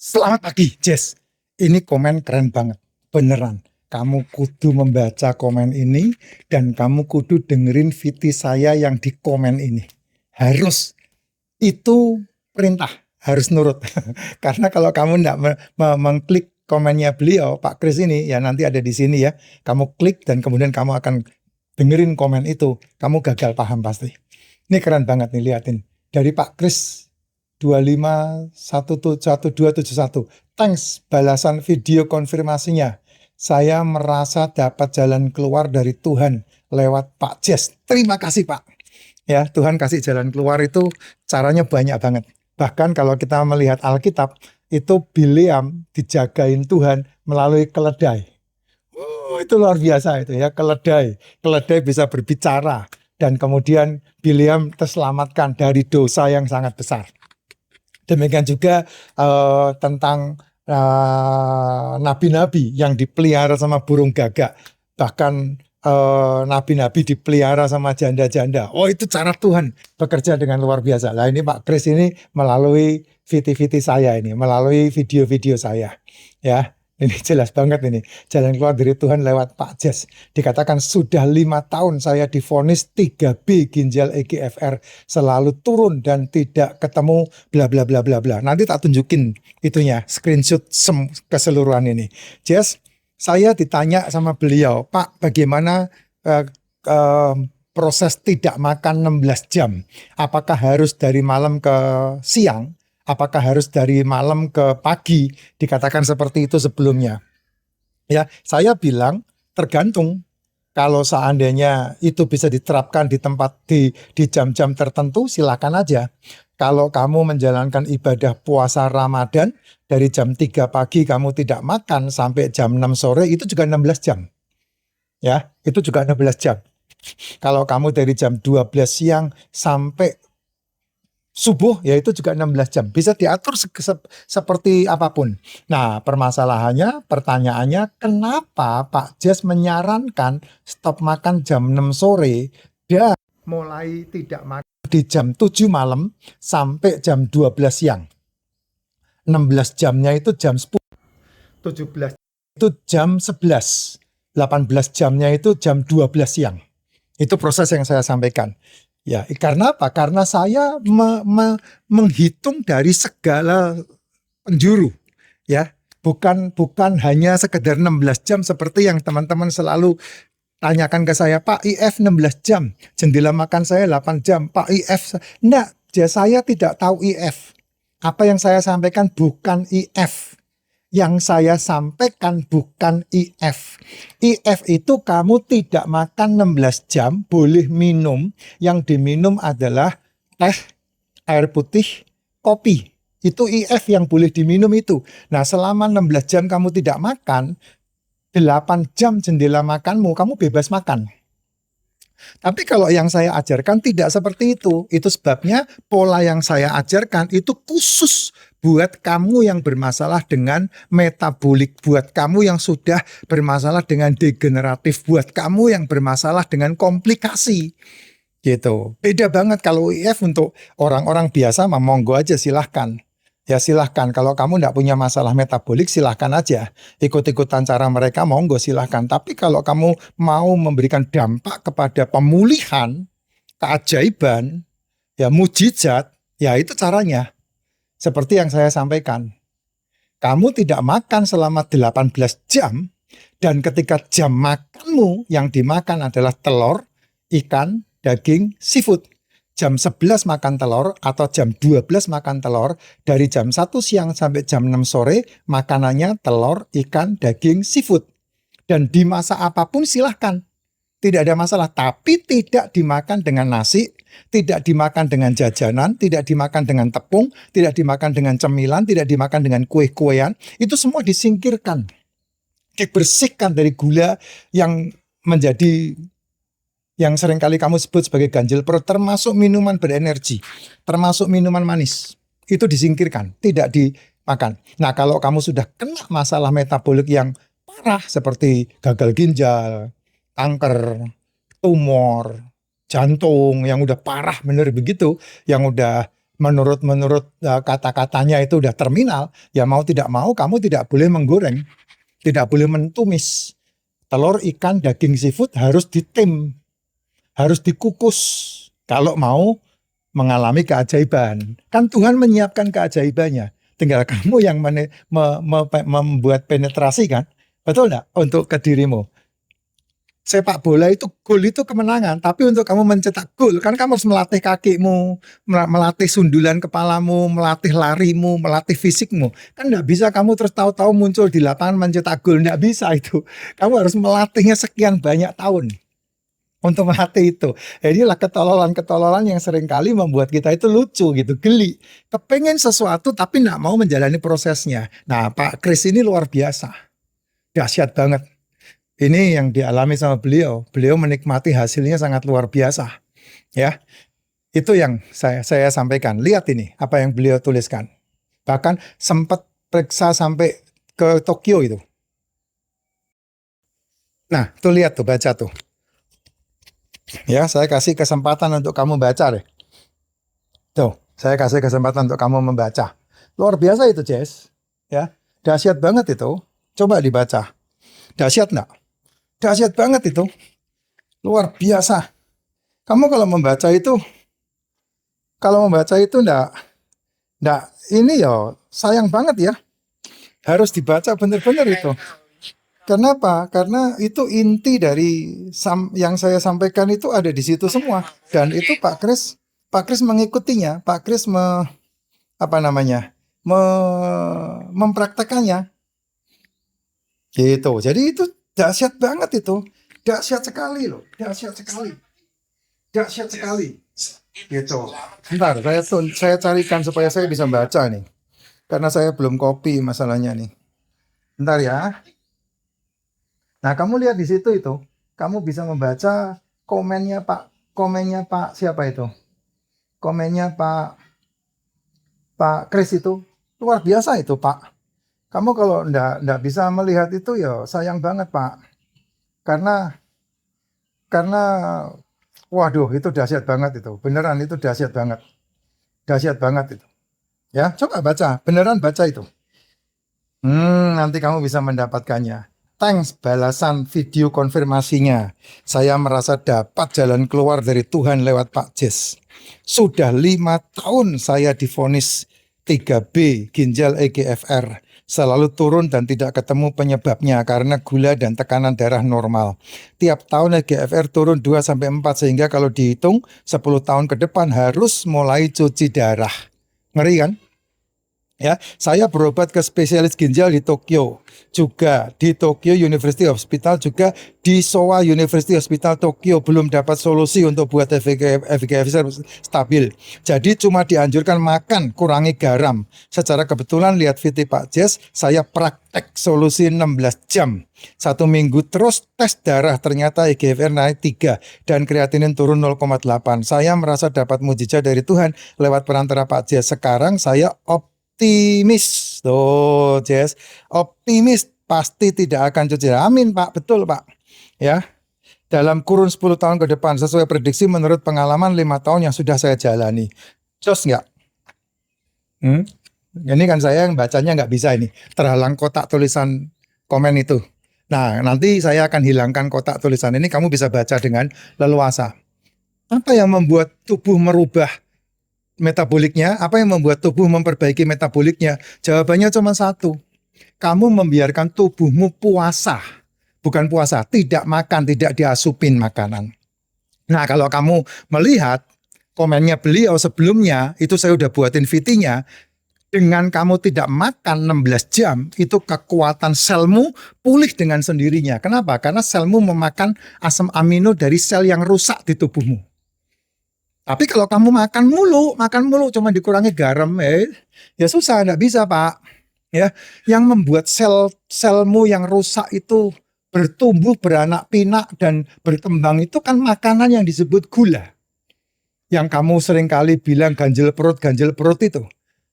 Selamat pagi, Jess. Ini komen keren banget. Beneran. Kamu kudu membaca komen ini dan kamu kudu dengerin VT saya yang di komen ini. Harus. Itu perintah. Harus nurut. Karena kalau kamu tidak mengklik komennya beliau, Pak Kris ini, ya nanti ada di sini ya. Kamu klik dan kemudian kamu akan dengerin komen itu. Kamu gagal paham pasti. Ini keren banget nih, liatin. Dari Pak Kris 251271. Thanks balasan video konfirmasinya. Saya merasa dapat jalan keluar dari Tuhan lewat Pak Jess. Terima kasih Pak. Ya, Tuhan kasih jalan keluar itu caranya banyak banget. Bahkan kalau kita melihat Alkitab, itu Bileam dijagain Tuhan melalui keledai. Itu luar biasa itu ya, keledai. Keledai bisa berbicara dan kemudian Bileam terselamatkan dari dosa yang sangat besar. Demikian juga tentang nabi-nabi yang dipelihara sama burung gagak. Bahkan nabi-nabi dipelihara sama janda-janda. Oh, itu cara Tuhan bekerja dengan luar biasa. Nah, ini Pak Kris ini melalui VT-VT saya ini, melalui video-video saya. Ya, ini jelas banget ini. Jalan keluar dari Tuhan lewat Pak Jess. Dikatakan sudah 5 tahun saya divonis 3B ginjal EGFR selalu turun dan tidak ketemu bla bla bla bla bla. Nanti tak tunjukin itunya, screenshot keseluruhan ini. Jess, saya ditanya sama beliau, Pak, bagaimana proses tidak makan 16 jam? Apakah harus dari malam ke siang? Apakah harus dari malam ke pagi? Dikatakan seperti itu sebelumnya. Ya, saya bilang tergantung. Kalau seandainya itu bisa diterapkan di tempat di jam-jam tertentu, silakan aja. Kalau kamu menjalankan ibadah puasa Ramadan dari jam 3 pagi kamu tidak makan sampai jam 6 sore, itu juga 16 jam. Ya, itu juga 16 jam. Kalau kamu dari jam 12 siang sampai subuh, ya itu juga 16 jam. Bisa diatur seperti apapun. Nah, pertanyaannya, kenapa Pak Jess menyarankan stop makan jam 6 sore dan mulai tidak makan di jam 7 malam sampai jam 12 siang. 16 jamnya itu jam 10, 17 itu jam 11, 18 jamnya itu jam 12 siang. Itu proses yang saya sampaikan. Ya, karena apa? Karena saya menghitung dari segala penjuru, ya. Bukan hanya sekedar 16 jam seperti yang teman-teman selalu tanyakan ke saya, Pak IF 16 jam, jendela makan saya 8 jam, Pak IF. Enggak, saya tidak tahu IF. Apa yang saya sampaikan bukan IF. Yang saya sampaikan bukan IF. IF itu kamu tidak makan 16 jam, boleh minum. Yang diminum adalah teh, air putih, kopi. Itu IF yang boleh diminum itu. Nah, selama 16 jam kamu tidak makan, 8 jam jendela makanmu, kamu bebas makan. Tapi kalau yang saya ajarkan tidak seperti itu. Itu sebabnya pola yang saya ajarkan itu khusus buat kamu yang bermasalah dengan metabolik, buat kamu yang sudah bermasalah dengan degeneratif, buat kamu yang bermasalah dengan komplikasi. Gitu. Beda banget kalau IF untuk orang-orang biasa, monggo aja silahkan. Ya silahkan, kalau kamu tidak punya masalah metabolik silahkan aja. Ikut-ikutan cara mereka, monggo silahkan. Tapi kalau kamu mau memberikan dampak kepada pemulihan, keajaiban, ya mujizat, ya itu caranya. Seperti yang saya sampaikan. Kamu tidak makan selama 18 jam, dan ketika jam makanmu yang dimakan adalah telur, ikan, daging, seafood. Jam 11 makan telur atau jam 12 makan telur, dari jam 1 siang sampai jam 6 sore makanannya telur, ikan, daging, seafood. Dan di masa apapun silahkan. Tidak ada masalah, tapi tidak dimakan dengan nasi, tidak dimakan dengan jajanan, tidak dimakan dengan tepung, tidak dimakan dengan cemilan, tidak dimakan dengan kue-kuean. Itu semua disingkirkan. Dibersihkan dari gula yang menjadi yang seringkali kamu sebut sebagai ganjil perut, termasuk minuman berenergi, termasuk minuman manis. Itu disingkirkan, tidak dimakan. Nah, kalau kamu sudah kena masalah metabolik yang parah seperti gagal ginjal, kanker, tumor, jantung yang udah parah bener begitu, yang udah menurut kata-katanya itu udah terminal, ya mau tidak mau kamu tidak boleh menggoreng, tidak boleh mentumis. Telur, ikan, daging seafood harus ditim, harus dikukus kalau mau mengalami keajaiban. Kan Tuhan menyiapkan keajaibannya. Tinggal kamu yang membuat penetrasi kan. Betul enggak? Untuk ke dirimu. Sepak bola itu gol itu kemenangan, tapi untuk kamu mencetak gol kan kamu harus melatih kakimu, melatih sundulan kepalamu, melatih larimu, melatih fisikmu. Kan enggak bisa kamu terus tahu-tahu muncul di lapangan mencetak gol, enggak bisa itu. Kamu harus melatihnya sekian banyak tahun untuk melatih itu. Inilah ketololan-ketololan yang seringkali membuat kita itu lucu gitu, geli. Kepengen sesuatu tapi nggak mau menjalani prosesnya. Nah, Pak Kris ini luar biasa. Dahsyat banget. Ini yang dialami sama beliau. Beliau menikmati hasilnya sangat luar biasa. Ya, itu yang saya sampaikan. Lihat ini, apa yang beliau tuliskan. Bahkan sempat periksa sampai ke Tokyo itu. Nah, tuh lihat tuh, baca tuh. Ya, saya kasih kesempatan untuk kamu baca deh. Tuh, saya kasih kesempatan untuk kamu membaca. Luar biasa itu, Jess. Ya, dahsyat banget itu. Coba dibaca. Dahsyat enggak? Dahsyat banget itu. Luar biasa. Kamu kalau membaca itu enggak ini ya sayang banget ya. Harus dibaca benar-benar itu. Kenapa? Karena itu inti dari yang saya sampaikan itu ada di situ semua. Dan itu Pak Kris mengikutinya. Pak Kris mempraktekannya. Gitu. Jadi itu dahsyat banget itu. Dahsyat sekali loh. Dahsyat sekali. Dahsyat sekali. Gitu. Bentar, saya carikan supaya saya bisa baca nih. Karena saya belum copy masalahnya nih. Bentar ya. Nah, kamu lihat di situ itu, kamu bisa membaca komennya Pak siapa itu? Komennya Pak Kris itu luar biasa itu Pak. Kamu kalau ndak bisa melihat itu ya sayang banget Pak. Karena waduh itu dahsyat banget itu. Beneran itu dahsyat banget. Dahsyat banget itu. Ya, coba baca. Beneran baca itu. Nanti kamu bisa mendapatkannya. Thanks balasan video konfirmasinya. Saya merasa dapat jalan keluar dari Tuhan lewat Pak Jess. Sudah 5 tahun saya divonis 3B ginjal EGFR. Selalu turun dan tidak ketemu penyebabnya karena gula dan tekanan darah normal. Tiap tahun EGFR turun 2-4 sehingga kalau dihitung 10 tahun ke depan harus mulai cuci darah. Ngeri kan? Ya, saya berobat ke spesialis ginjal di Tokyo, juga di Tokyo University Hospital, juga di Showa University Hospital Tokyo belum dapat solusi untuk buat EGFR stabil. Jadi cuma dianjurkan makan, kurangi garam. Secara kebetulan lihat VT Pak Jess, saya praktek solusi 16 jam. 1 minggu terus tes darah ternyata EGFR naik 3 dan kreatinin turun 0,8. Saya merasa dapat mujizat dari Tuhan lewat perantara Pak Jess. Sekarang saya optimis. Tuh, Jess. Optimis pasti tidak akan cuci. Amin, Pak. Betul, Pak. Ya. Dalam kurun 10 tahun ke depan sesuai prediksi menurut pengalaman 5 tahun yang sudah saya jalani. Jos nggak? Ini kan saya yang bacanya nggak bisa ini. Terhalang kotak tulisan komen itu. Nah, nanti saya akan hilangkan kotak tulisan ini. Kamu bisa baca dengan leluasa. Apa yang membuat tubuh merubah metaboliknya? Apa yang membuat tubuh memperbaiki metaboliknya? Jawabannya cuma satu. Kamu membiarkan tubuhmu puasa. Bukan puasa, tidak makan, tidak diasupin makanan. Nah, kalau kamu melihat komennya beliau sebelumnya, itu saya udah buatin VT-nya. Dengan kamu tidak makan 16 jam, itu kekuatan selmu pulih dengan sendirinya. Kenapa? Karena selmu memakan asam amino dari sel yang rusak di tubuhmu. Tapi kalau kamu makan mulu, cuma dikurangi garam, ya susah, nggak bisa Pak. Ya, yang membuat sel-selmu yang rusak itu bertumbuh, beranak pinak dan berkembang itu kan makanan yang disebut gula. Yang kamu seringkali bilang ganjel perut itu.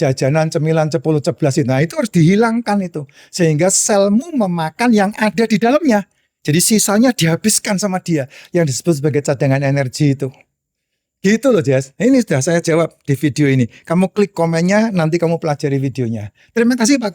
Jajanan, cemilan, cepul, ceblas itu. Nah, itu harus dihilangkan itu. Sehingga selmu memakan yang ada di dalamnya. Jadi sisanya dihabiskan sama dia. Yang disebut sebagai cadangan energi itu. Gitu loh Jess. Ini sudah saya jawab di video ini. Kamu klik komennya, nanti kamu pelajari videonya. Terima kasih Pak.